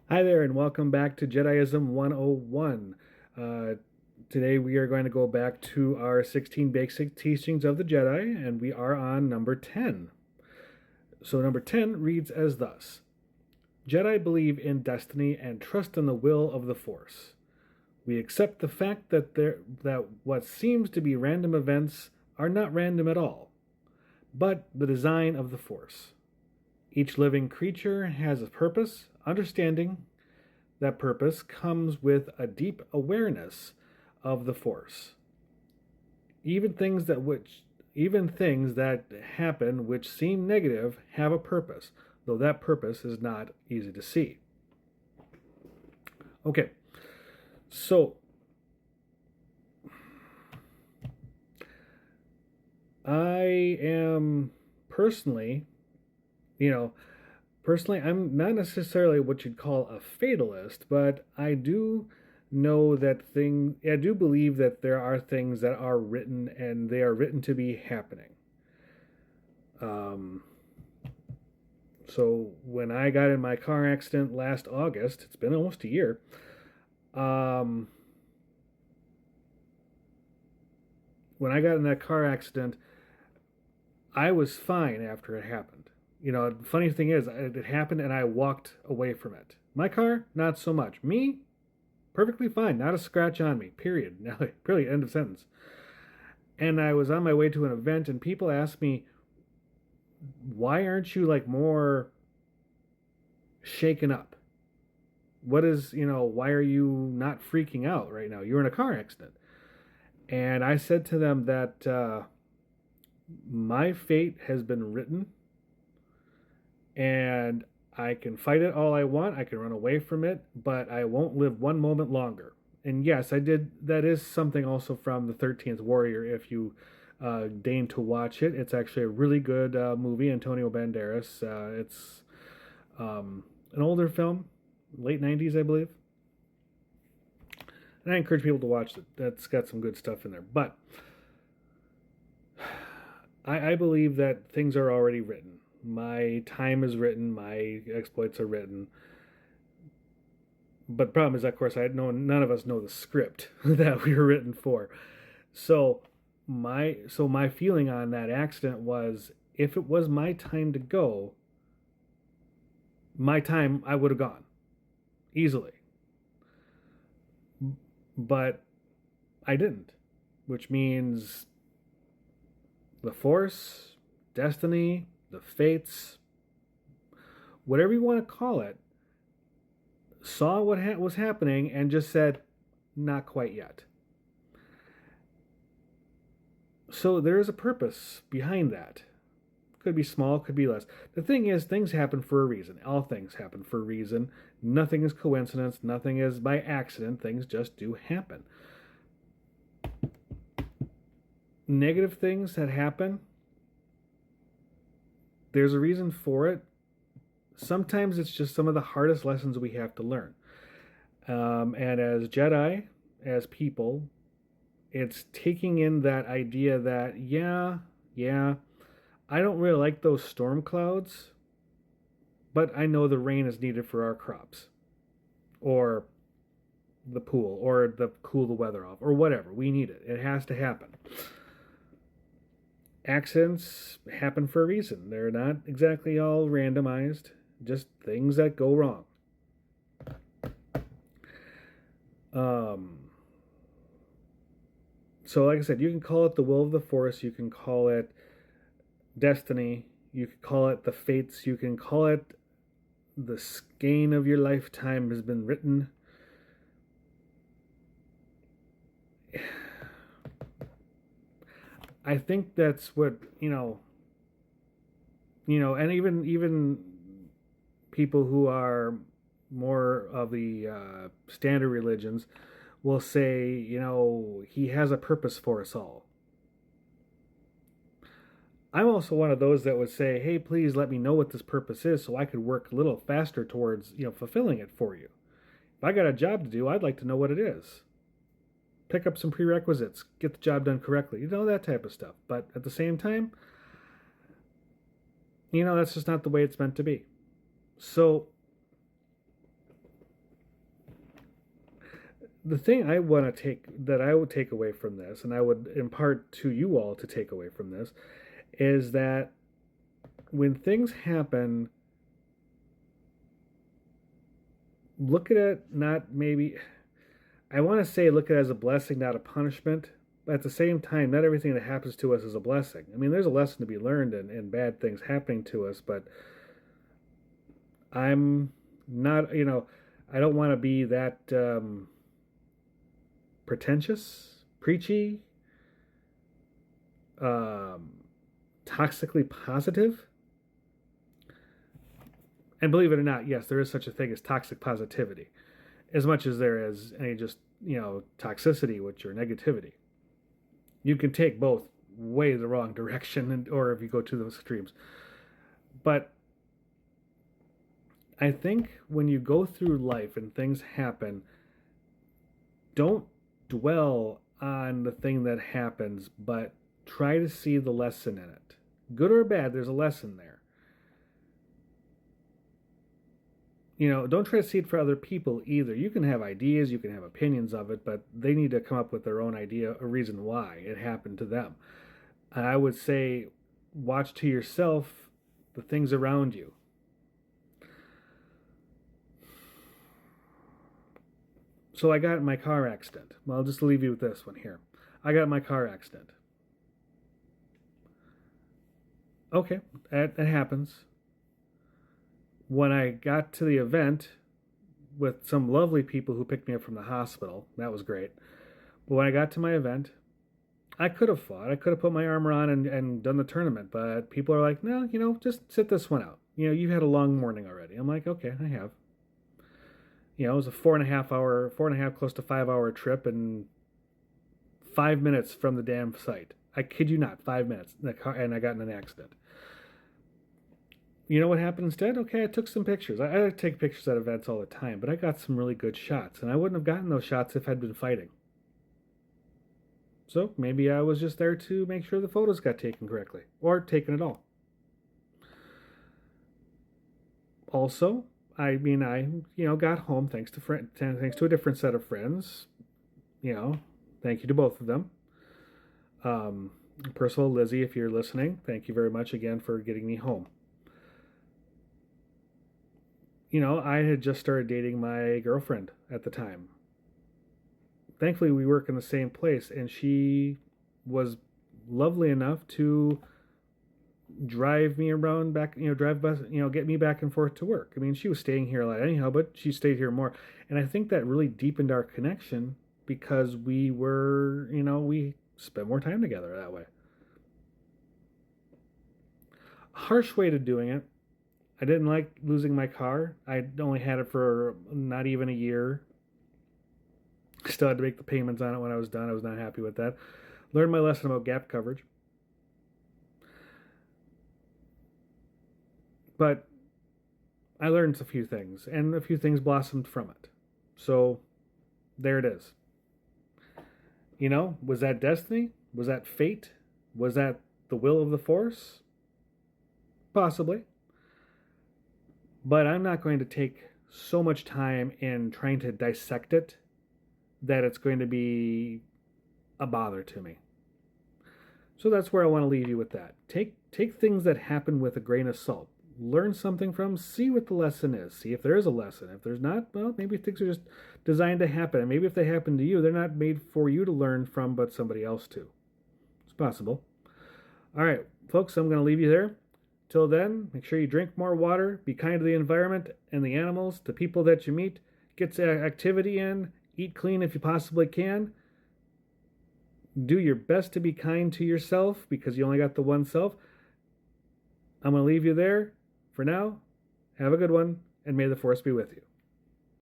Hi there, and welcome back to Jediism 101. Uh, Today we are going to go back to our 16 basic teachings of the Jedi, and we are on number 10. So, number 10 reads as thus: Jedi believe in destiny and trust in the will of the Force. We accept the fact that what seems to be random events are not random at all, but the design of the Force. Each living creature has a purpose, understanding, that purpose comes with a deep awareness of the force. Even things that which even things that happen which seem negative have a purpose, though that purpose is not easy to see. Okay, so I am personally, you know, personally, I'm not necessarily what you'd call a fatalist, but I do believe that there are things that are written and they are written to be happening. Um, so when I got in my car accident last August, it's been almost a year. Um, when I got in that car accident, I was fine after it happened. The funny thing is, it happened and I walked away from it. My car, not so much. Me, perfectly fine, not a scratch on me, period. Now, period, end of sentence. And I was on my way to an event, and people asked me, why aren't you like more shaken up? Why are you not freaking out right now? You're in a car accident. And I said to them that my fate has been written, and I can fight it all I want. I can run away from it, but I won't live one moment longer. And yes, I did. That is something also from the 13th Warrior. If you deign to watch it, it's actually a really good movie. Antonio Banderas. It's an older film, late 90s, I believe. And I encourage people to watch it. That's got some good stuff in there. But I believe that things are already written. My time is written. My exploits are written. But the problem is, of course, none of us know the script that we were written for. So my feeling on that accident was, if it was my time to go, my time I would have gone easily. But I didn't, which means the force, destiny, the fates, whatever you want to call it, saw what was happening and just said, not quite yet. So there is a purpose behind that. Could be small, could be less. The thing is, things happen for a reason. All things happen for a reason. Nothing is coincidence. Nothing is by accident. Things just do happen. Negative things that happen, there's a reason for it. Sometimes it's just some of the hardest lessons we have to learn. And as Jedi, as people, it's taking in that idea that, yeah, I don't really like those storm clouds, but I know the rain is needed for our crops, or the pool, or the cool the weather off, or whatever. We need it. It has to happen. Accidents happen for a reason. They're not exactly all randomized, just things that go wrong. Um, so, like I said, you can call it the will of the Force, you can call it destiny, you can call it the fates, you can call it the skein of your lifetime has been written. I think that's what and even people who are more of the standard religions will say, he has a purpose for us all. I'm also one of those that would say, hey, please let me know what this purpose is so I could work a little faster towards, fulfilling it for you. If I got a job to do, I'd like to know what it is. Pick up some prerequisites, get the job done correctly, that type of stuff. But at the same time, that's just not the way it's meant to be. So the thing I want to take that I would take away from this, and I would impart to you all to take away from this, is that when things happen, look at it not maybe, I want to say look at it as a blessing, not a punishment. But at the same time, not everything that happens to us is a blessing. I mean, there's a lesson to be learned in bad things happening to us, but I'm not, I don't want to be that pretentious, preachy, um, toxically positive. And believe it or not, yes, there is such a thing as toxic positivity, as much as there is any just, toxicity, which or negativity. You can take both way the wrong direction, or if you go to those extremes. But I think when you go through life and things happen, don't dwell on the thing that happens, but try to see the lesson in it. Good or bad, there's a lesson there. Don't try to see it for other people either. You can have ideas, you can have opinions of it, but they need to come up with their own idea, a reason why it happened to them. And I would say, watch to yourself the things around you. So I got in my car accident. Well, I'll just leave you with this one here. I got in my car accident. Okay, that happens. When I got to the event with some lovely people who picked me up from the hospital, that was great. But when I got to my event, I could have fought. I could have put my armor on and done the tournament, but people are like, no, just sit this one out. You've had a long morning already. I'm like, okay, I have. It was a 4.5, close to 5 hour trip, and 5 minutes from the damn site. I kid you not, 5 minutes, and I got in an accident. You know what happened instead? Okay, I took some pictures. I take pictures at events all the time, but I got some really good shots, and I wouldn't have gotten those shots if I'd been fighting. So maybe I was just there to make sure the photos got taken correctly, or taken at all. Also, I got home thanks to a different set of friends. Thank you to both of them. Percival, Lizzie, if you're listening, thank you very much again for getting me home. I had just started dating my girlfriend at the time. Thankfully, we work in the same place, and she was lovely enough to drive me around back, drive bus, get me back and forth to work. I mean, she was staying here a lot anyhow, but she stayed here more. And I think that really deepened our connection because we were, we spent more time together that way. A harsh way to doing it. I didn't like losing my car. I only had it for not even a year. Still had to make the payments on it when I was done. I was not happy with that. Learned my lesson about gap coverage. But I learned a few things, and a few things blossomed from it. So there it is. Was that destiny? Was that fate? Was that the will of the Force? Possibly. But I'm not going to take so much time in trying to dissect it that it's going to be a bother to me. So that's where I want to leave you with that. Take things that happen with a grain of salt. Learn something from, see what the lesson is. See if there is a lesson. If there's not, well, maybe things are just designed to happen. And maybe if they happen to you, they're not made for you to learn from, but somebody else to. It's possible. All right, folks, I'm going to leave you there. Till then, make sure you drink more water, be kind to the environment and the animals, the people that you meet, get activity in, eat clean if you possibly can. Do your best to be kind to yourself because you only got the one self. I'm going to leave you there for now. Have a good one, and may the Force be with you.